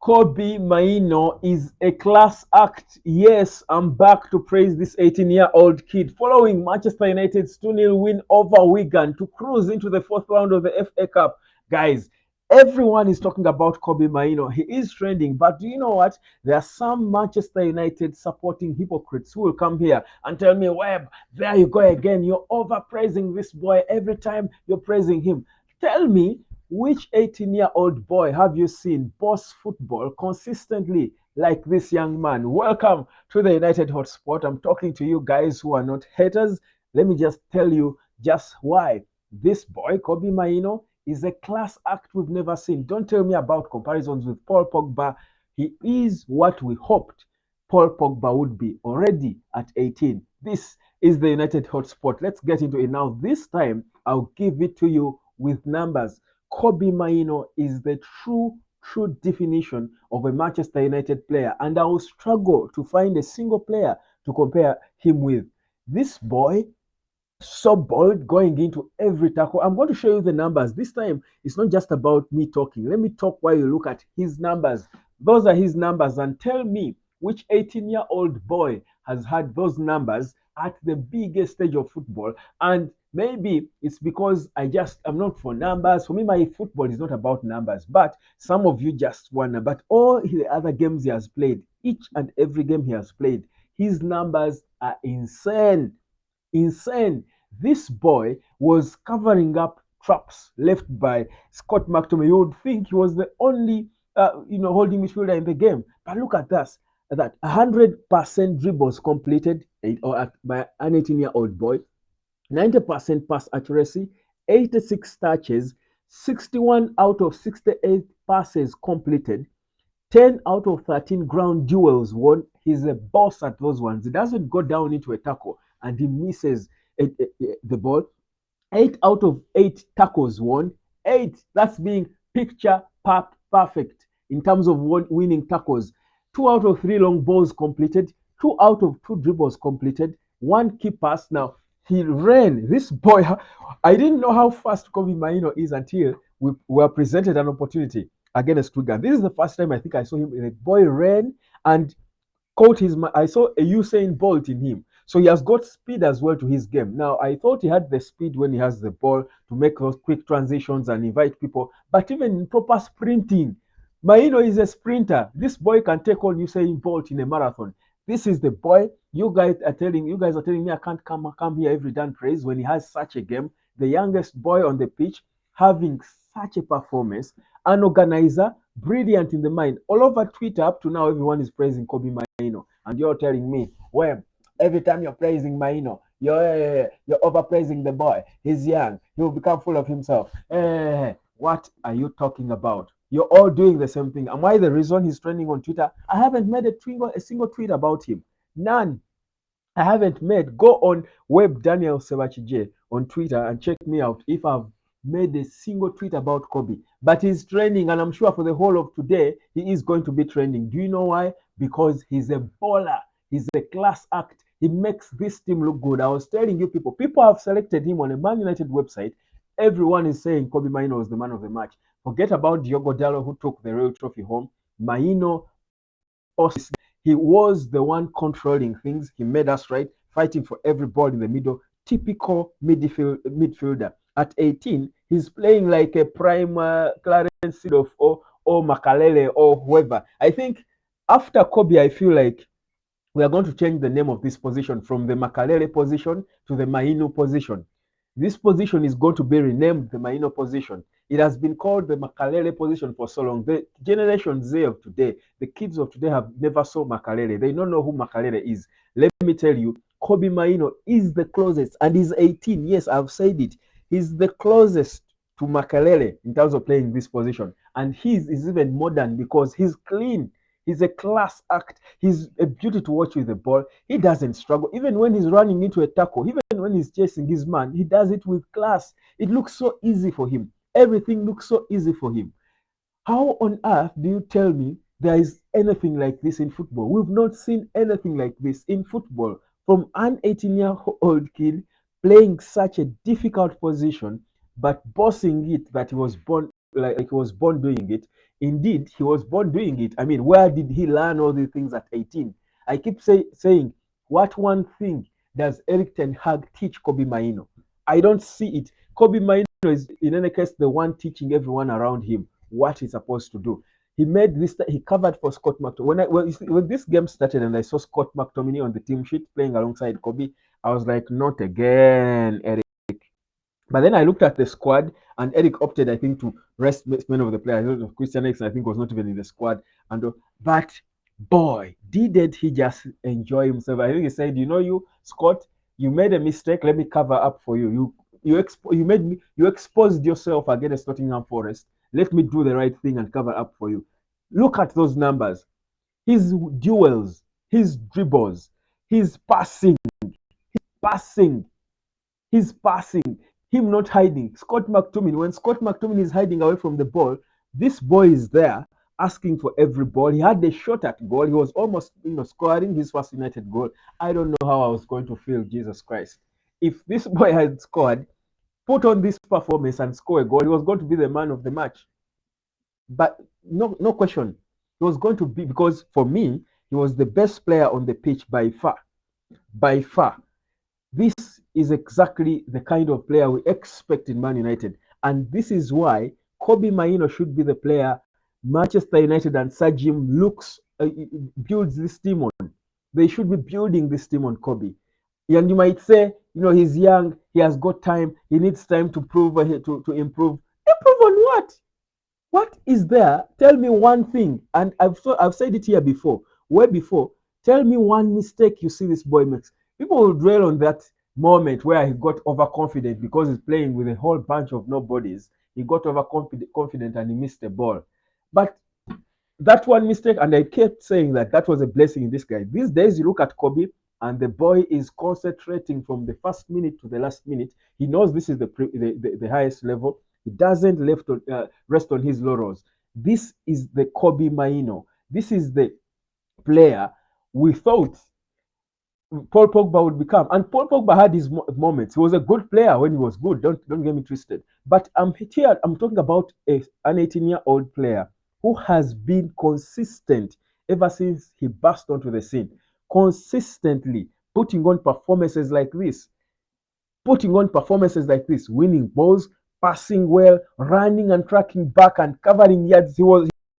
Kobbie Mainoo is a class act. Yes, I'm back to praise this 18-year-old kid. Following Manchester United's 2-0 win over Wigan to cruise into the fourth round of the FA Cup. Guys, everyone is talking about Kobbie Mainoo. He is trending, but do you know what? There are some Manchester United supporting hypocrites who will come here and tell me, Webb, there you go again. You're overpraising this boy every time you're praising him. Tell me, which 18-year-old boy have you seen boss football consistently like this young man? Welcome to the United Hotspot. I'm talking to you guys who are not haters. Let me just tell you just why. This boy, Kobbie Mainoo, is a class act we've never seen. Don't tell me about comparisons with Paul Pogba. He is what we hoped Paul Pogba would be already at 18. This is the United Hotspot. Let's get into it now. This time, I'll give it to you with numbers. Kobbie Mainoo is the true definition of a Manchester United player, and I will struggle to find a single player to compare him with. This boy, so bold, going into every tackle. I'm going to show you the numbers. This time, it's not just about me talking. Let me talk while you look at his numbers. Those are his numbers, and tell me which 18-year-old boy has had those numbers at the biggest stage of football. And maybe it's because I'm not for numbers. For me, my football is not about numbers, but some of you just wanna. But all the other games he has played, each and every game he has played, his numbers are insane. This boy was covering up traps left by Scott McTominay. You would think he was the only, holding midfielder in the game. But look at this: that 100% dribbles completed by an 18-year-old boy, 90% pass accuracy, 86 touches, 61 out of 68 passes completed, 10 out of 13 ground duels won. He's a boss at those ones. He doesn't go down into a tackle and he misses the ball. 8 out of 8 tackles won. 8, that's being picture perfect in terms of winning tackles. 2 out of 3 long balls completed. 2 out of 2 dribbles completed. 1 key pass. Now, he ran. This boy, I didn't know how fast Kobbie Mainoo is until we were presented an opportunity against Wigan. This is the first time I think I saw him. The boy ran and caught I saw a Usain Bolt in him. So he has got speed as well to his game. Now, I thought he had the speed when he has the ball to make those quick transitions and invite people. But even in proper sprinting, Mainoo is a sprinter. This boy can take on Usain Bolt in a marathon. This is the boy. You guys are telling me I can't come here every damn praise when he has such a game. The youngest boy on the pitch having such a performance, an organizer, brilliant in the mind. All over Twitter up to now, everyone is praising Kobbie Mainoo, and you're telling me, well, every time you're praising Mainoo, you're overpraising the boy. He's young. He will become full of himself. What are you talking about? You're all doing the same thing. Am I the reason he's trending on Twitter? I haven't made a single tweet about him. None. I haven't made. Go on Web Daniel Sevachije on Twitter and check me out if I've made a single tweet about Kobbie. But he's trending, and I'm sure for the whole of today, he is going to be trending. Do you know why? Because he's a baller. He's a class act. He makes this team look good. I was telling you people have selected him on a Man United website. Everyone is saying Kobbie Mainoo is the man of the match. Forget about Diogo Dallo, who took the Royal Trophy home. Mainoo, he was the one controlling things. He made us right, fighting for every ball in the middle. Typical midfielder. At 18, he's playing like a prime Clarence Seedorf or Makalele or whoever. I think after Kobbie, I feel like we are going to change the name of this position from the Makalele position to the Mainoo position. This position is going to be renamed the Mainoo position. It has been called the Makalele position for so long. The Generation Z of today, the kids of today have never saw Makalele. They don't know who Makalele is. Let me tell you, Kobbie Mainoo is the closest, and he's 18. Yes, I've said it. He's the closest to Makalele in terms of playing this position. And his is even modern because he's clean. He's a class act. He's a beauty to watch with the ball. He doesn't struggle. Even when he's running into a tackle, even when he's chasing his man, he does it with class. It looks so easy for him. Everything looks so easy for him. How on earth do you tell me there is anything like this in football? We've not seen anything like this in football from an 18-year-old kid playing such a difficult position, but bossing it that he was born doing it Indeed, he was born doing it. I mean, where did he learn all these things at 18? I keep saying, what one thing does Eric Ten Hag teach Kobbie Mainoo? I don't see it. Kobbie Mainoo is, in any case, the one teaching everyone around him what he's supposed to do. He made this. He covered for Scott McTominay. When this game started and I saw Scott McTominay on the team sheet playing alongside Kobbie, I was like, not again, Eric. But then I looked at the squad, and Eric opted, I think, to rest many of the players. Christian Eriksen, I think, was not even in the squad. But boy, did he just enjoy himself? I think he said, you, Scott, you made a mistake. Let me cover up for you. You exposed yourself against Nottingham Forest. Let me do the right thing and cover up for you. Look at those numbers. His duels, his dribbles, his passing, his passing, him not hiding. Scott McTominay, when Scott McTominay is hiding away from the ball, this boy is there asking for every ball. He had a shot at goal. He was almost, scoring his first United goal. I don't know how I was going to feel, Jesus Christ. If this boy had scored, put on this performance and score a goal, he was going to be the man of the match. But no question. He was going to be, because for me, he was the best player on the pitch by far. By far. This is exactly the kind of player we expect in Man United. And this is why Kobbie Mainoo should be the player Manchester United and Sir Jim builds this team on. They should be building this team on Kobbie. And you might say, he's young, he has got time, he needs time to prove, to improve. Improve on what? What is there? Tell me one thing. And I've said it here before, way before. Tell me one mistake you see this boy makes. People will dwell on that moment where he got overconfident because he's playing with a whole bunch of nobodies. He got overconfident and he missed the ball. But that one mistake, and I kept saying that was a blessing in this guy. These days, you look at Kobbie, and the boy is concentrating from the first minute to the last minute. He knows this is the highest level. He doesn't rest on his laurels. This is the Kobbie Mainoo. This is the player we thought Paul Pogba would become. And Paul Pogba had his moments. He was a good player when he was good. Don't get me twisted. But I'm talking about an 18-year-old player who has been consistent ever since he burst onto the scene. Consistently putting on performances like this. Winning balls, passing well, running and tracking back and covering yards. He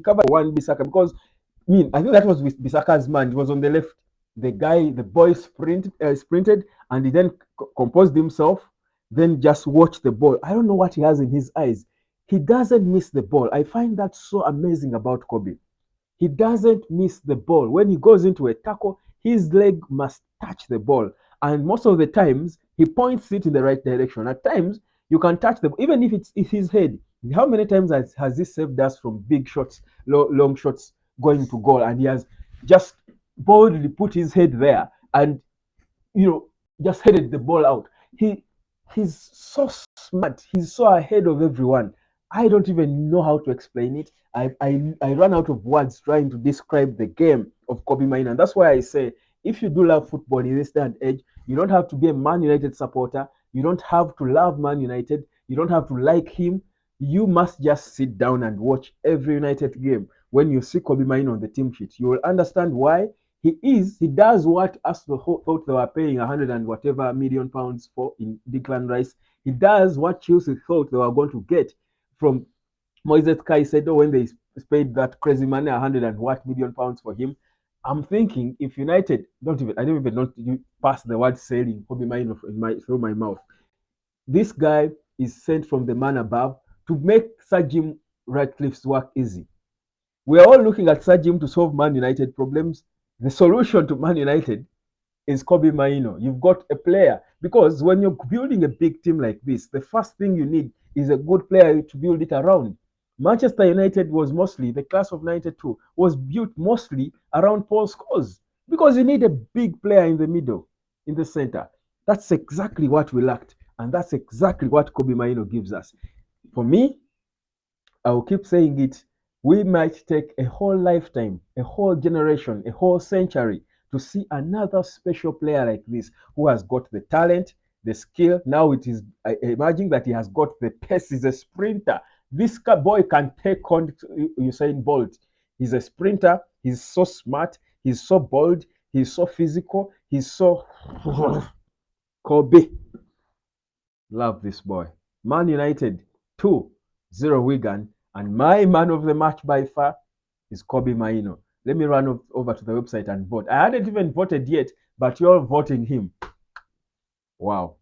covered Wan-Bissaka because I think that was with Bissaka's man. He was on the left. The boy sprinted and he then composed himself, then just watched the ball. I don't know what he has in his eyes. He doesn't miss the ball. I find that so amazing about Kobbie. He doesn't miss the ball. When he goes into a tackle, his leg must touch the ball. And most of the times, he points it in the right direction. At times, you can touch the ball, even if it's his head. How many times has he saved us from big shots, long shots going to goal? And he has just boldly put his head there and just headed the ball out. He's so smart. He's so ahead of everyone. I don't even know how to explain it. I run out of words trying to describe the game of Kobbie Mainoo. And that's why I say, if you do love football in this day and age, you don't have to be a Man United supporter. You don't have to love Man United. You don't have to like him. You must just sit down and watch every United game. When you see Kobbie Mainoo on the team sheet, you will understand why he does what Arsenal thought they were paying 100 and whatever million pounds for in Declan Rice. He does what Chelsea thought they were going to get from Moises Caicedo when they paid that crazy money, 100 and what million pounds for him. I'm thinking if United I don't even pass the word selling Kobbie Mainoo through my mouth. This guy is sent from the man above to make Sir Jim Ratcliffe's work easy. We are all looking at Sir Jim to solve Man United problems. The solution to Man United is Kobbie Mainoo. You've got a player, because when you're building a big team like this, the first thing you need is a good player to build it around. Manchester United was mostly, the class of 92 was built mostly around Paul Scholes, because you need a big player in the middle, in the center. That's exactly what we lacked, and that's exactly what Kobbie Mainoo gives us. For me, I will keep saying it, we might take a whole lifetime, a whole generation, a whole century to see another special player like this who has got the talent, the skill. Now it is, I imagine that he has got the pace. He's a sprinter. This boy can take on Usain Bolt. He's a sprinter. He's so smart. He's so bold. He's so physical. He's so Kobbie. Love this boy. Man United 2-0 Wigan, and my man of the match by far is Kobbie Mainoo. Let me run over to the website and vote. I hadn't even voted yet, but you're voting him. Wow.